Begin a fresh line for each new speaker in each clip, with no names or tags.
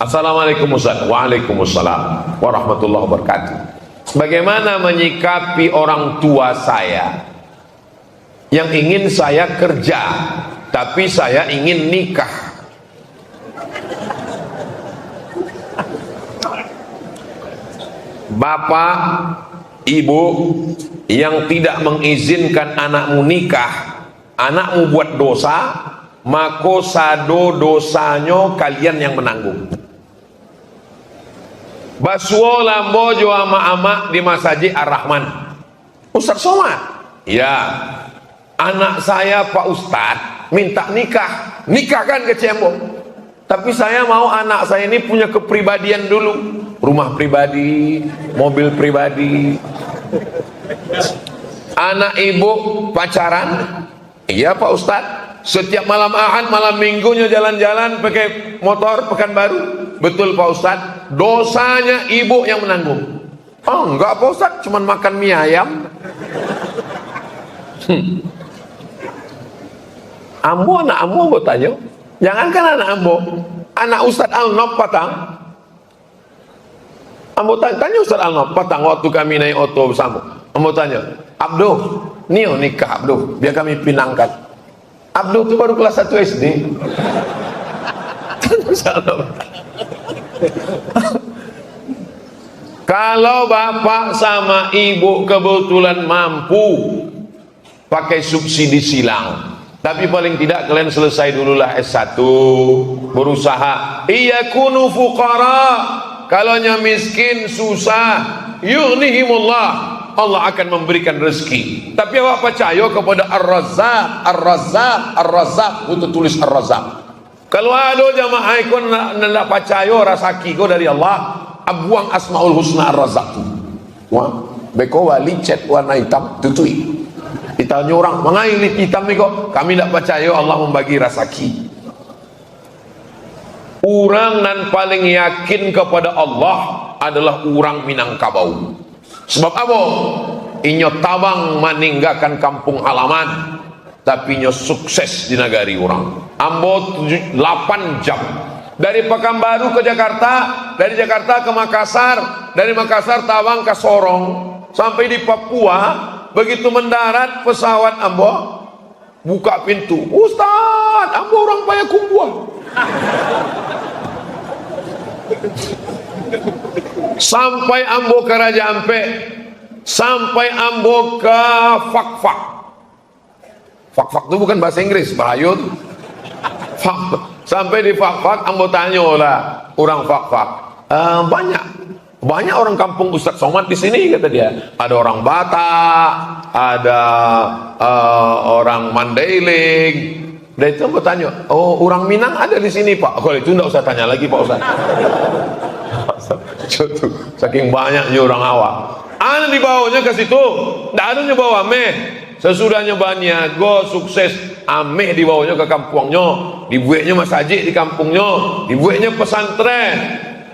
Assalamualaikum Ustaz. Waalaikumsalam warahmatullahi wabarakatuh. Bagaimana menyikapi orang tua saya yang ingin saya kerja, tapi saya ingin nikah? Bapak, ibu yang tidak mengizinkan anakmu nikah, anakmu buat dosa, maka sado dosanya kalian yang menanggung. Basuo lambo jo ama-ama di Masjid Ar-Rahman. Ustaz Somad, ya, anak saya Pak Ustadz minta nikah, nikahkan ke Cembo. Tapi saya mau anak saya ini punya kepribadian dulu, rumah pribadi, mobil pribadi. Anak ibu pacaran, iya Pak Ustadz, setiap malam Ahad, malam Minggunya jalan-jalan pakai motor Pekanbaru. Betul Pak Ustadz, dosanya ibu yang menanggung. Oh enggak Pak Ustadz, cuman makan mie ayam. Ambo anak ambo tanya, jangankan anak ambo, anak Ustadz Al-Nob Patang. Ambo tanya Ustadz Al-Nob Patang waktu kami naik oto bersama. Ambo tanya, Abduh, nio nikah Abduh, biar kami pinangkan. Abduh itu baru kelas 1 SD. Kalau bapak sama ibu kebetulan mampu pakai subsidi silang, tapi paling tidak kalian selesai dululah S1, berusaha. Iyakunu fuqara, kalaunya miskin susah, yughnihimullah, Allah akan memberikan rezeki. Tapi awak percaya kepada Ar-Razzaq, Ar-Razzaq, Ar-Razzaq, untuk tulis Ar-Razzaq. Kalau ada jamaah ikut nak percaya rezeki ko dari Allah, abuang Asmaul Husna Ar-Razzaq tu. Wah, beko wali cat warna hitam tutui. Ditanya orang, "Mangai lit hitam ni kok?" Kami tak percaya Allah membagi rezeki. Orang nan paling yakin kepada Allah adalah orang Minangkabau. Sebab apa? Inyo tabang meninggalkan kampung halaman, tapi inyo sukses di negari orang. Ambo 8 jam dari Pekanbaru ke Jakarta, dari Jakarta ke Makassar, dari Makassar Tawang ke Sorong, sampai di Papua. Begitu mendarat pesawat Ambo buka pintu, Ustaz, Ambo orang Payakumbuh. Sampai Ambo ke Raja Ampe, sampai Ambo ke Fakfak. Fakfak itu bukan bahasa Inggris, bahaya tuh. Sampai di Fakfak, Ambo tanya lah orang Fakfak, banyak orang kampung Ustaz Somad di sini, kata dia. Ada orang Batak, ada orang Mandailing. Dan itu Ambo tanya, oh orang Minang ada di sini Pak. Kalau itu enggak usah tanya lagi Pak Ustaz. Saking banyaknya orang awak. Ana dibawanya ke situ, tidak ada nyebawa meh. Sesudah nyobanya, go sukses, ameh dibawanya ke kampungnya, dibuatnya masjid di kampungnya, dibuatnya pesantren.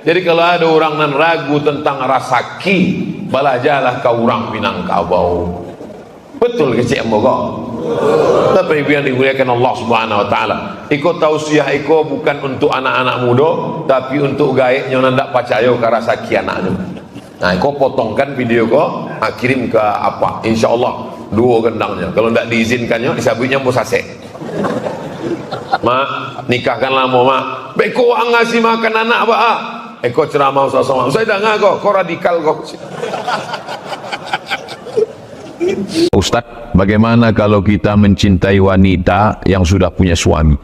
Jadi kalau ada orang nan ragu tentang rasaki, balajalah ke orang Minangkabau. Betul ke cik Mbok? Tapi biar dimuliakan Allah Subhanahu Wa Taala. Iko tausiah iko bukan untuk anak-anak muda, tapi untuk gaeknya nandak percaya ke rasaki anaknya. Nah, iko potongkan video ko, kirim ke apa? Insya Allah 2 gendangnya. Kalau tidak diizinkannya, disabutnya mau sase. Mak, nikahkanlah mau mak. Beko ang ngasih makan anak ba? Eko ceramah sama. Saya dah ngaku, kau radikal kok.
Ustadz, bagaimana kalau kita mencintai wanita yang sudah punya suami?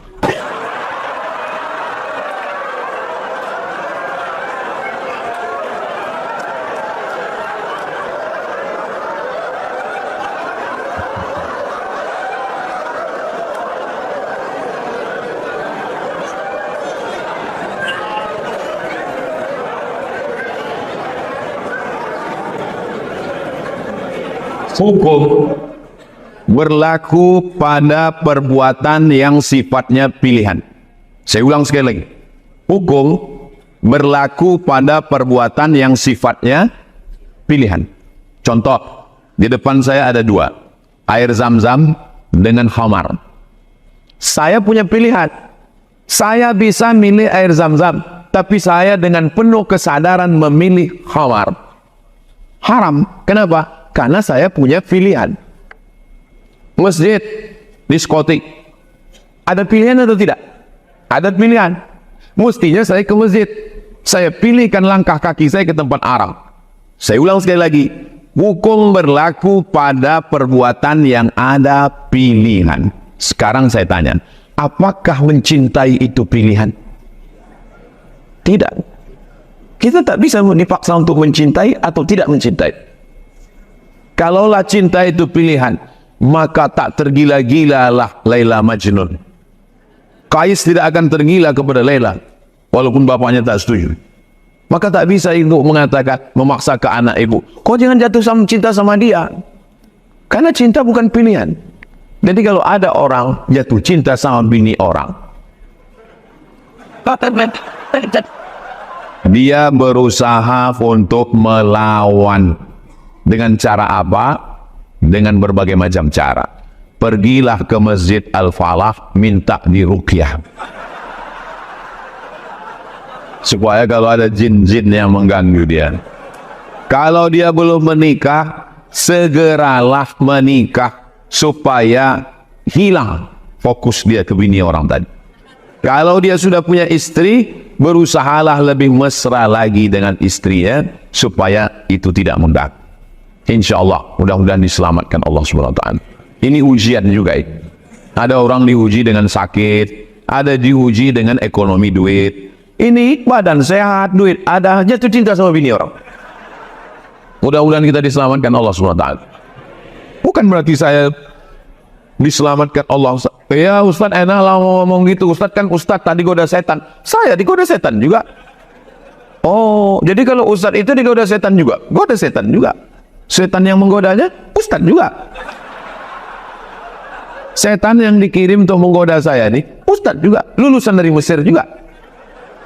Hukum berlaku pada perbuatan yang sifatnya pilihan. Saya ulang sekali lagi. Hukum berlaku pada perbuatan yang sifatnya pilihan. Contoh, di depan saya ada 2, air zam-zam dengan khamar. Saya punya pilihan,
Saya bisa milih air zam-zam, tapi saya dengan penuh kesadaran memilih khamar. Haram. Kenapa? Karena saya punya pilihan. Masjid, diskotik. Ada pilihan atau tidak? Ada pilihan. Mestinya saya ke masjid. Saya pilihkan langkah kaki saya ke tempat haram. Saya ulang sekali lagi. Hukum berlaku pada perbuatan yang ada pilihan. Sekarang saya tanya, apakah mencintai itu pilihan? Tidak. Kita tak bisa dipaksa untuk mencintai atau tidak mencintai. Kalaulah cinta itu pilihan, maka tak tergila-gilalah Laila Majnun. Qais tidak akan tergila kepada Laila, walaupun bapaknya tak setuju. Maka tak bisa ibu mengatakan, memaksa ke anak ibu, kau jangan jatuh cinta sama dia. Karena cinta bukan pilihan. Jadi kalau ada orang jatuh cinta sama bini orang, dia berusaha untuk melawan. Dengan cara apa? Dengan berbagai macam cara. Pergilah ke Masjid Al-Falah, minta diruqyah. Supaya kalau ada jin-jin yang mengganggu dia. Kalau dia belum menikah, segeralah menikah supaya hilang fokus dia ke bini orang tadi. Kalau dia sudah punya istri, berusahalah lebih mesra lagi dengan istrinya supaya itu tidak mengganggu. Insya Allah, mudah-mudahan diselamatkan Allah SWT. Ini ujian juga. Ada orang diuji dengan sakit, ada diuji dengan ekonomi duit. Ini badan sehat, duit ada, jatuh cinta sama bini orang. Mudah-mudahan kita diselamatkan Allah SWT. Bukan berarti saya diselamatkan Allah. Ya Ustaz, enak lah ngomong gitu. Ustaz kan Ustaz tadi goda setan. Saya digoda setan juga. Oh, jadi kalau Ustaz itu digoda setan juga. Goda setan juga. Setan yang menggodanya Ustaz juga. Setan yang dikirim untuk menggoda saya nih Ustaz juga. Lulusan dari Mesir juga.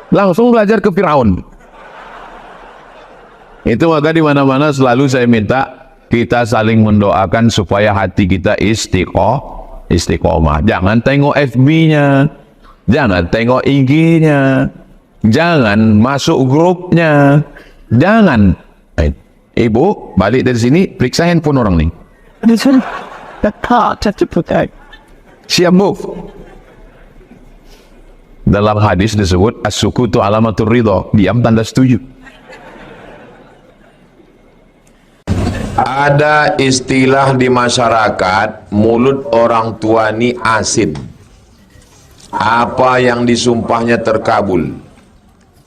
Langsung belajar ke Firaun. Itu maka di mana-mana selalu saya minta kita saling mendoakan supaya hati kita istiqomah. Jangan tengok FB-nya, jangan tengok IG-nya, jangan masuk grupnya, jangan. Ibu balik dari sini periksa handphone orang nih. Siap move. Dalam hadis disebut as-sukutu alamatur ridha, diam tanda setuju. Ada istilah di masyarakat, mulut orang tua ni asin. Apa yang disumpahnya terkabul.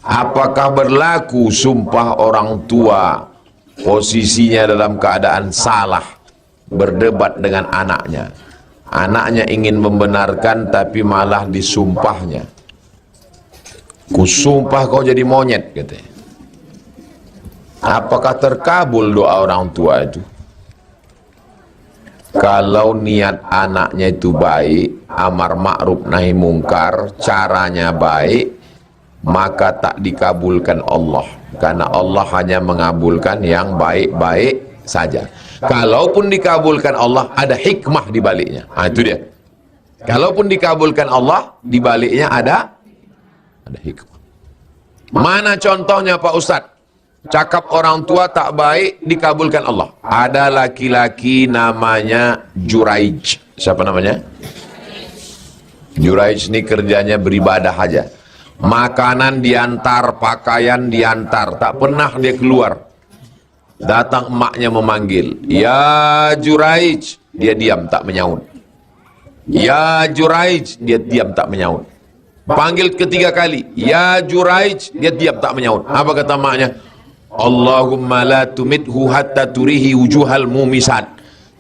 Apakah berlaku sumpah orang tua posisinya dalam keadaan salah, berdebat dengan anaknya. Anaknya ingin membenarkan tapi malah disumpahnya. Kusumpah kau jadi monyet, katanya. Apakah terkabul doa orang tua itu? Kalau niat anaknya itu baik, amar ma'ruf nahi mungkar, caranya baik, maka tak dikabulkan Allah. Karena Allah hanya mengabulkan yang baik-baik saja. Kalaupun dikabulkan Allah, ada hikmah di baliknya. Itu dia. Kalaupun dikabulkan Allah, di baliknya ada hikmah. Mana contohnya Pak Ustadz? Cakap orang tua tak baik dikabulkan Allah. Ada laki-laki namanya Juraij. Siapa namanya? Juraij ini kerjanya beribadah aja. Makanan diantar, pakaian diantar, tak pernah dia keluar. Datang emaknya memanggil, ya Juraij, dia diam tak menyaut. Ya Juraij, dia diam tak menyaut. Panggil ketiga kali, ya Juraij, dia diam tak menyaut. Apa kata emaknya? Allahumma la tumithu hatta turihi wujuhal mumisat.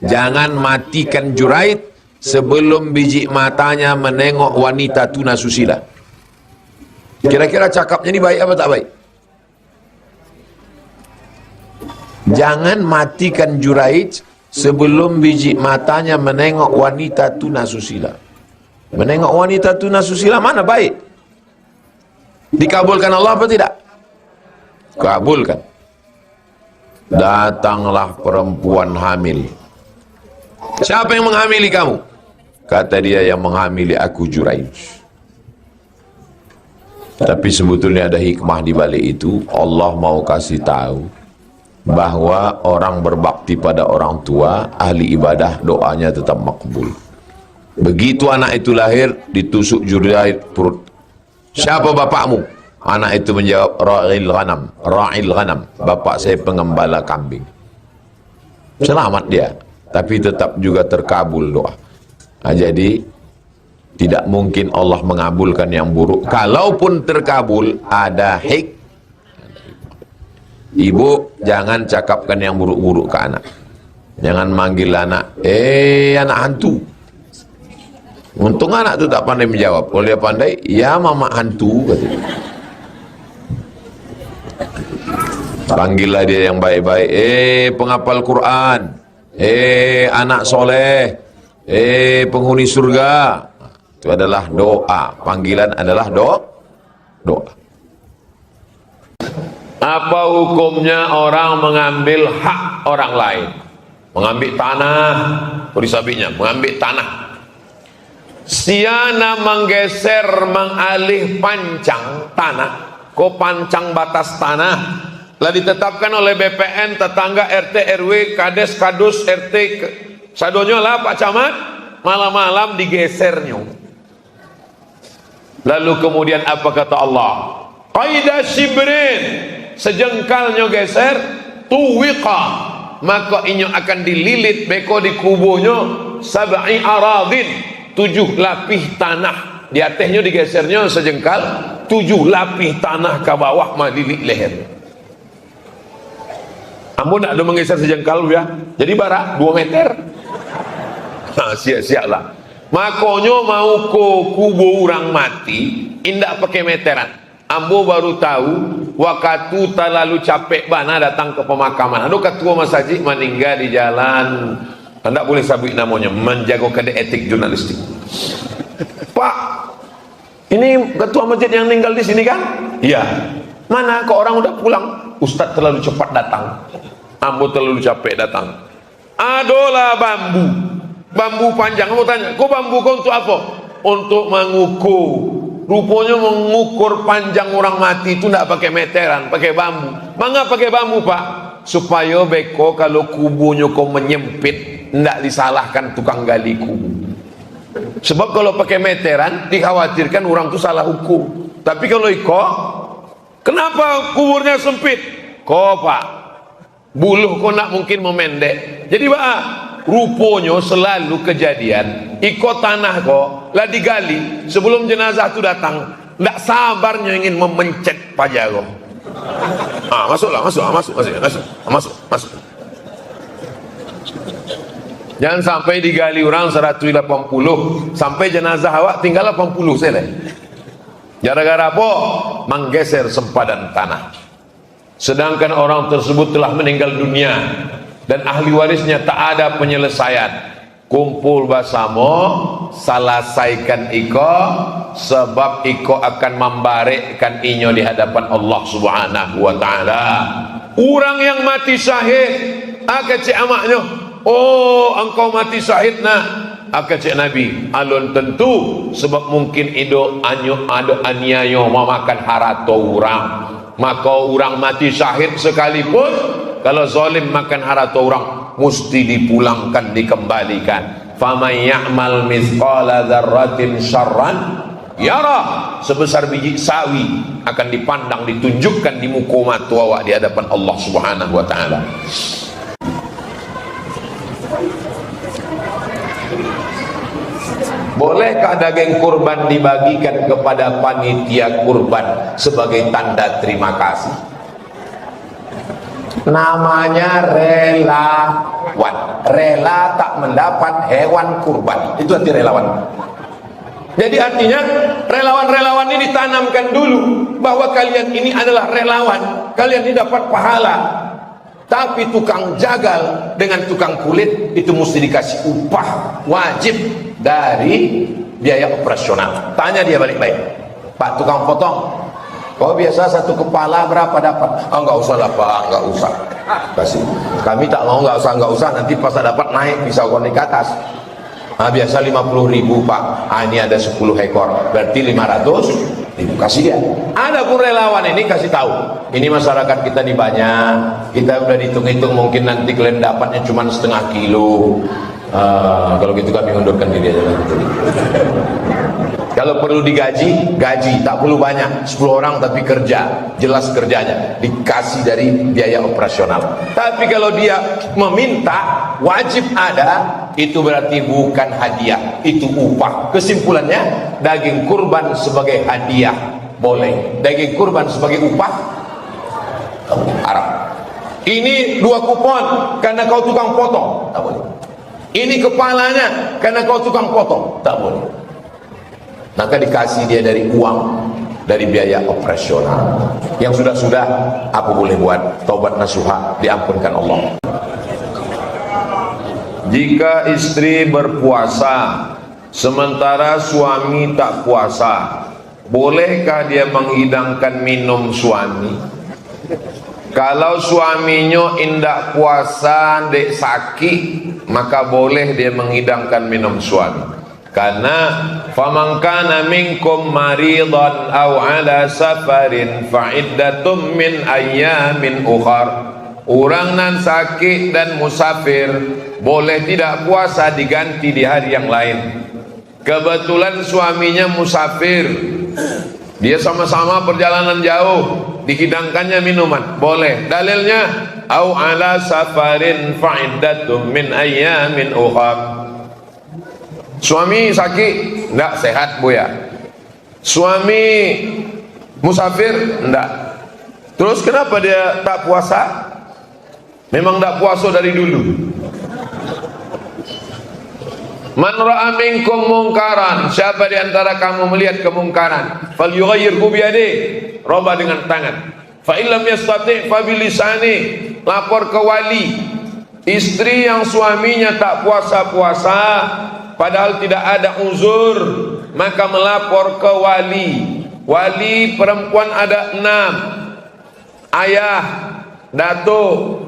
Jangan matikan Juraij sebelum biji matanya menengok wanita tuna susila. Kira-kira cakapnya ini baik apa tak baik? Jangan matikan Juraij sebelum biji matanya menengok wanita tuna susila. Menengok wanita tuna susila mana baik? Dikabulkan Allah apa tidak? Kabulkan. Datanglah perempuan hamil. Siapa yang menghamili kamu? Kata dia, yang menghamili aku Juraij. Tapi sebetulnya ada hikmah di balik itu. Allah mau kasih tahu bahwa orang berbakti pada orang tua, ahli ibadah, doanya tetap makbul. Begitu anak itu lahir, ditusuk jurjait perut. Siapa bapakmu? Anak itu menjawab, ra'il ghanam. Ra'il ghanam, bapak saya pengembala kambing. Selamat dia, tapi tetap juga terkabul doa. Nah, jadi tidak mungkin Allah mengabulkan yang buruk. Kalaupun terkabul, ada Ibu jangan cakapkan yang buruk-buruk ke anak. Jangan manggil anak, anak hantu. Untung anak itu tak pandai menjawab. Kalau dia pandai, ya mama hantu, katanya. Panggillah dia yang baik-baik. Penghafal Quran. Anak soleh. Penghuni surga. Itu adalah doa. Panggilan adalah doa. Apa hukumnya orang mengambil hak orang lain? Mengambil tanah, berisabinya, mengambil tanah. Siana menggeser, mengalih pancang tanah. Ko pancang batas tanah lah ditetapkan oleh BPN, tetangga, RT, RW, Kades, Kadus, RT, sadonyo lah Pak Camat, malam-malam digesernya. Lalu kemudian apa kata Allah? Qaida shibrin, sejengkalnya geser, tuwiqa, maka inyo akan dililit beko di kubuhnya sab'i aradin, 7 lapih tanah. Di atasnya digesernya sejengkal, 7 lapih tanah ke bawah malilit leher. Kamu nak ada menggeser sejengkal ya? Jadi barak 2 meter. Nah, siap-siap lah. Makonyo mau ke kubu orang mati, indak pakai meteran. Ambo baru tahu, waktu terlalu capek bana datang ke pemakaman. Ada ketua masjid meninggal di jalan, anda boleh sabut namanya, menjaga kode etik jurnalistik. Pak, ini ketua masjid yang meninggal di sini kan? Iya. Mana kok orang udah pulang? Ustadz terlalu cepat datang. Ambo terlalu capek datang. Adolah bambu panjang. Kamu tanya, kok bambu kau untuk apa? Untuk mengukur. Rupanya mengukur panjang orang mati itu tidak pakai meteran, pakai bambu. Mangga pakai bambu Pak? Supaya beko kalau kubunya kau menyempit, tidak disalahkan tukang gali kubu. Sebab kalau pakai meteran, dikhawatirkan orang itu salah hukum. Tapi kalau kenapa kuburnya sempit? Kok Pak, buluh kok nak mungkin memendek. Jadi Pak, rupanya selalu kejadian tanah kok lah digali sebelum jenazah itu datang, tidak sabarnya ingin memencet pajaro. Masuk. Jangan sampai digali orang 180 sampai jenazah awak tinggal 80 selesai. Gara-gara apa? Menggeser sempadan tanah. Sedangkan orang tersebut telah meninggal dunia dan ahli warisnya tak ada penyelesaian. Kumpul bersama, selesaikan sebab akan membarekkan inyo di hadapan Allah Subhanahu wa taala. Orang yang mati syahid, cek amaknya, oh engkau mati syahid nak, cek Nabi, alun tentu sebab mungkin ada aniaya memakan harta orang. Maka orang mati syahid sekalipun kalau zalim makan harta orang mesti dipulangkan, dikembalikan. Faman ya'mal mithqala dzarratin syarran yara, sebesar biji sawi akan dipandang, ditunjukkan di muka mata awak di hadapan Allah Subhanahu wa taala. Bolehkah daging kurban dibagikan kepada panitia kurban sebagai tanda terima kasih? Namanya relawan. Rela tak mendapat hewan kurban, itu arti relawan. Jadi artinya relawan-relawan ini ditanamkan dulu bahwa kalian ini adalah relawan, kalian ini dapat pahala. Tapi tukang jagal dengan tukang kulit itu mesti dikasih upah wajib dari biaya operasional. Tanya dia balik-balik, Pak tukang potong, kau biasa satu kepala berapa dapat? Enggak usah lah Pak, enggak usah. Kasih. Kami tak mau, enggak usah. Nanti pas dapat naik pisau konik ke atas. Biasa 50.000 Pak. Ini ada 10 ekor, berarti 500.000. Itu kasih dia. Ada pun relawan ini kasih tahu, ini masyarakat kita di banyak, kita udah dihitung-hitung mungkin nanti kalian dapatnya cuma setengah kilo. Kalau gitu kami undurkan diri aja nanti. Kalau perlu digaji, gaji, tak perlu banyak, 10 orang tapi kerja, jelas kerjanya, dikasih dari biaya operasional. Tapi kalau dia meminta, wajib ada, itu berarti bukan hadiah, itu upah. Kesimpulannya, daging kurban sebagai hadiah boleh, daging kurban sebagai upah haram. Ini 2 kupon karena kau tukang potong, tak boleh. Ini kepalanya karena kau tukang potong, tak boleh. Maka dikasih dia dari uang, dari biaya operasional. Yang sudah-sudah, apa boleh buat? Taubat nasuha, diampunkan Allah. Jika istri berpuasa sementara suami tak puasa, bolehkah dia menghidangkan minum suami? Kalau suaminya indak puasa, dek sakit, maka boleh dia menghidangkan minum suami. Karena faman kana minkum maridan aw ala safarin fa iddatum min ayyamin ukhar. Orang nan sakit dan musafir boleh tidak puasa, diganti di hari yang lain. Kebetulan suaminya musafir, dia sama-sama perjalanan jauh, dihidangkannya minuman, boleh. Dalilnya aw ala safarin fa iddatum min ayyamin ukhar. Suami sakit, enggak sehat Buya. Suami musafir, enggak. Terus kenapa dia tak puasa? Memang enggak puasa dari dulu. Man ra'a minkum mungkaran, siapa di antara kamu melihat kemungkaran, falyughayyirhu biyadihi, rubah dengan tangan. Fa illam yastati' fa bilisani, lapor ke wali. Istri yang suaminya tak puasa-puasa padahal tidak ada uzur, maka melapor ke wali. Wali perempuan ada 6: ayah, datuk,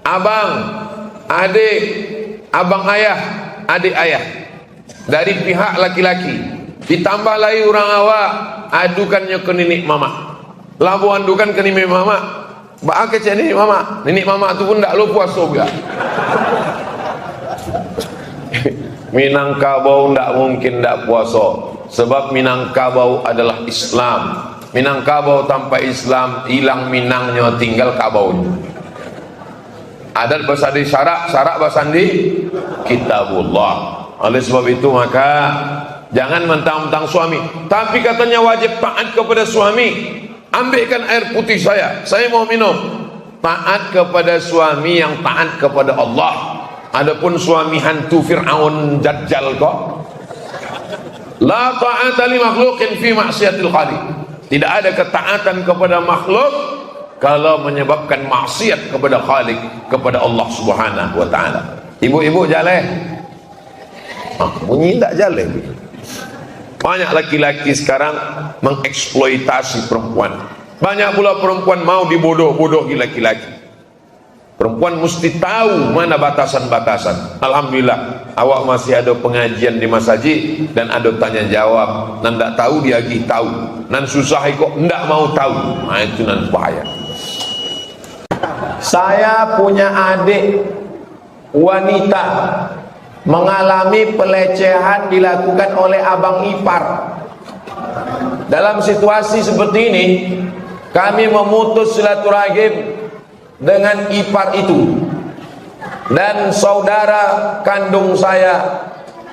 abang, adik, abang ayah, adik ayah, dari pihak laki-laki. Ditambah lagi orang awak, adukannya ke nenek mama. Labu andukan ke nenek mama, bak kecil nenek mama. Nenek mama tu pun tak lu puasa juga. Minangkabau tidak mungkin tidak puasa, sebab Minangkabau adalah Islam. Minangkabau tanpa Islam hilang minangnya, tinggal kabaunya. Adat basandi syarak, syarak basandi kitabullah. Oleh sebab itu maka jangan mentang-mentang suami, tapi katanya wajib taat kepada suami. Ambilkan air putih saya mau minum. Taat kepada suami yang taat kepada Allah. Adapun suami hantu Fir'aun Dajjal kok, la ta'ata li makhluqin fi maksiatil khaliq. Tidak ada ketaatan kepada makhluk kalau menyebabkan maksiat kepada Khaliq, kepada Allah Subhanahu wa taala. Ibu-ibu jalan. Bunyi tak jalan. Banyak laki-laki sekarang mengeksploitasi perempuan. Banyak pula perempuan mau dibodoh-bodohi laki-laki. Perempuan mesti tahu mana batasan-batasan. Alhamdulillah, awak masih ada pengajian di masjid dan ada tanya jawab. Nan tak tahu dia lagi tahu. Nan susah kok ndak mau tahu. Nah, itu nan bahaya. Saya punya adik wanita mengalami pelecehan dilakukan oleh abang ipar. Dalam situasi seperti ini, kami memutus silaturahim dengan ipar itu, dan saudara kandung saya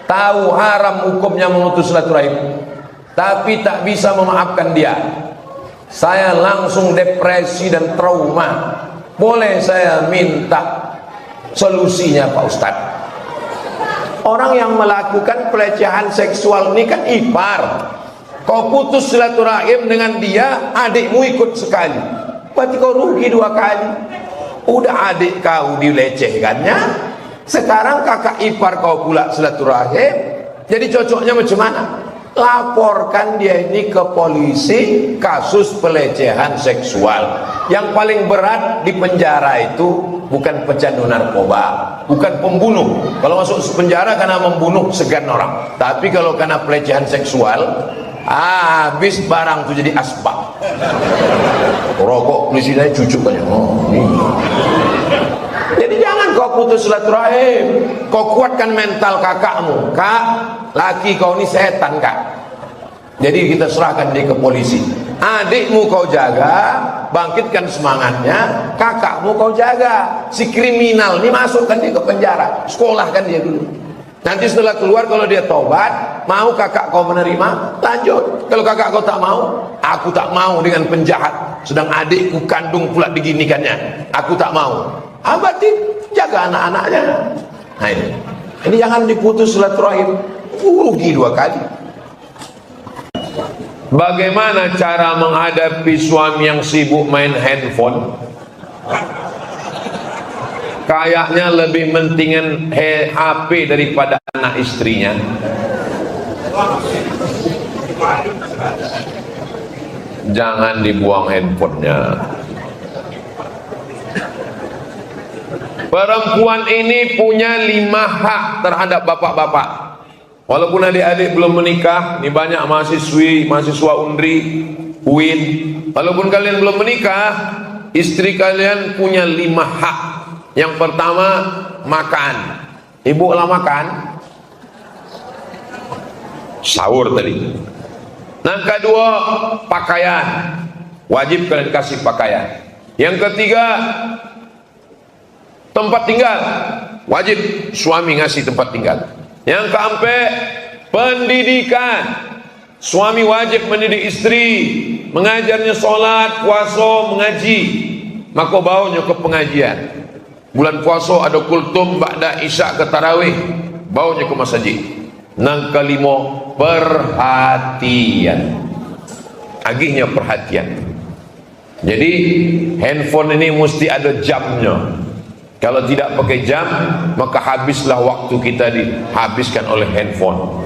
tahu haram hukumnya memutus silaturahim, tapi tak bisa memaafkan dia. Saya langsung depresi dan trauma. Boleh saya minta solusinya Pak Ustadz? Orang yang melakukan pelecehan seksual ini kan ipar. Kau putus silaturahim dengan dia, adikmu ikut sekali, berarti kau rugi 2 kali. Udah adik kau dilecehkannya, sekarang kakak ipar kau pula silaturahim. Jadi cocoknya macam mana? Laporkan dia ini ke polisi, kasus pelecehan seksual. Yang paling berat di penjara itu bukan pecandu narkoba, bukan pembunuh. Kalau masuk penjara karena membunuh segan orang, tapi kalau karena pelecehan seksual habis barang tuh jadi asbak. Rokok di sini cucuk aja. Oh, ini. Jadi jangan kau putus silaturahim, kau kuatkan mental kakakmu. Kak, laki kau ini setan kak. Jadi kita serahkan dia ke polisi. Adikmu kau jaga, bangkitkan semangatnya. Kakakmu kau jaga. Si kriminal ini masukkan dia ke penjara, sekolahkan dia dulu. Nanti setelah keluar kalau dia tobat, mau kakak kau menerima, lanjut. Kalau kakak kau tak mau, aku tak mau dengan penjahat. Sedang adikku kandung pula diginikannya, aku tak mau. Berarti jaga anak-anaknya. Nah ini jangan diputus silaturahim, rugi 2 kali. Bagaimana cara menghadapi suami yang sibuk main handphone? Kayaknya lebih mentingin HP daripada anak istrinya. Jangan dibuang handphonenya. Perempuan ini punya 5 hak terhadap bapak-bapak. Walaupun adik-adik belum menikah, ini banyak mahasiswa UNRI, UIN. Walaupun kalian belum menikah, istri kalian punya 5 hak. Yang pertama, makan. Ibu lah makan. Sahur tadi. Yang kedua, pakaian. Wajib kalian kasih pakaian. Yang ketiga, tempat tinggal. Wajib suami ngasih tempat tinggal. Yang keempat, pendidikan. Suami wajib mendidik istri, mengajarnya sholat, puasa, mengaji. Maka bawanya ke pengajian. Bulan puasa ada kultum, ba'da isya ke tarawih, bawanya ke masjid. Yang kelima, perhatian. Agihnya perhatian. Jadi handphone ini mesti ada jamnya. Kalau tidak pakai jam, maka habislah waktu kita dihabiskan oleh handphone.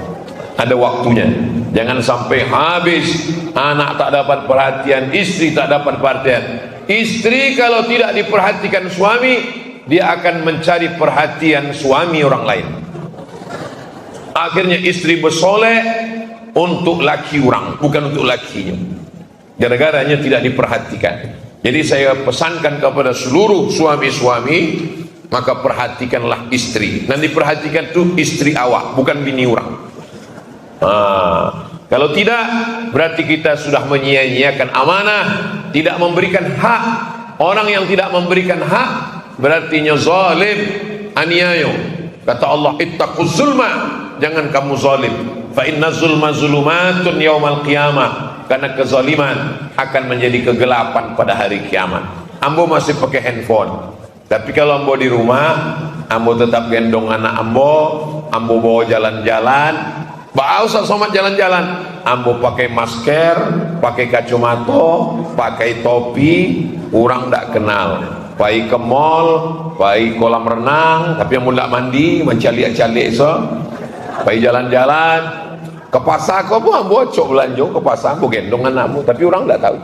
Ada waktunya. Jangan sampai habis, anak tak dapat perhatian, istri tak dapat perhatian. Istri kalau tidak diperhatikan suami, dia akan mencari perhatian suami orang lain. Akhirnya istri bersolek untuk laki orang, bukan untuk lakinya. Gara-garanya tidak diperhatikan. Jadi saya pesankan kepada seluruh suami-suami, maka perhatikanlah istri. Dan diperhatikan itu istri awak, bukan bini orang. Kalau tidak, berarti kita sudah menyia-nyiakan amanah, tidak memberikan hak. Orang yang tidak memberikan hak, berarti zalim, aniaya. Kata Allah, ittaquz zulma, jangan kamu zalim. Fa inna zulma zulumatun yaumal qiyamah. Karena kezaliman akan menjadi kegelapan pada hari kiamat. Ambo masih pakai handphone, tapi kalau ambo di rumah, ambo tetap gendong anak ambo bawa jalan-jalan. Bau somat jalan-jalan, ambo pakai masker, pakai kacamata, pakai topi, orang tak kenal. Pai ke mall, pai kolam renang, tapi ambo tak mandi, mencalik-calik pai jalan-jalan. Ke pasar kau pun ambo cok belanja ke pasar, ambo gendong anakmu, tapi orang tak tahu.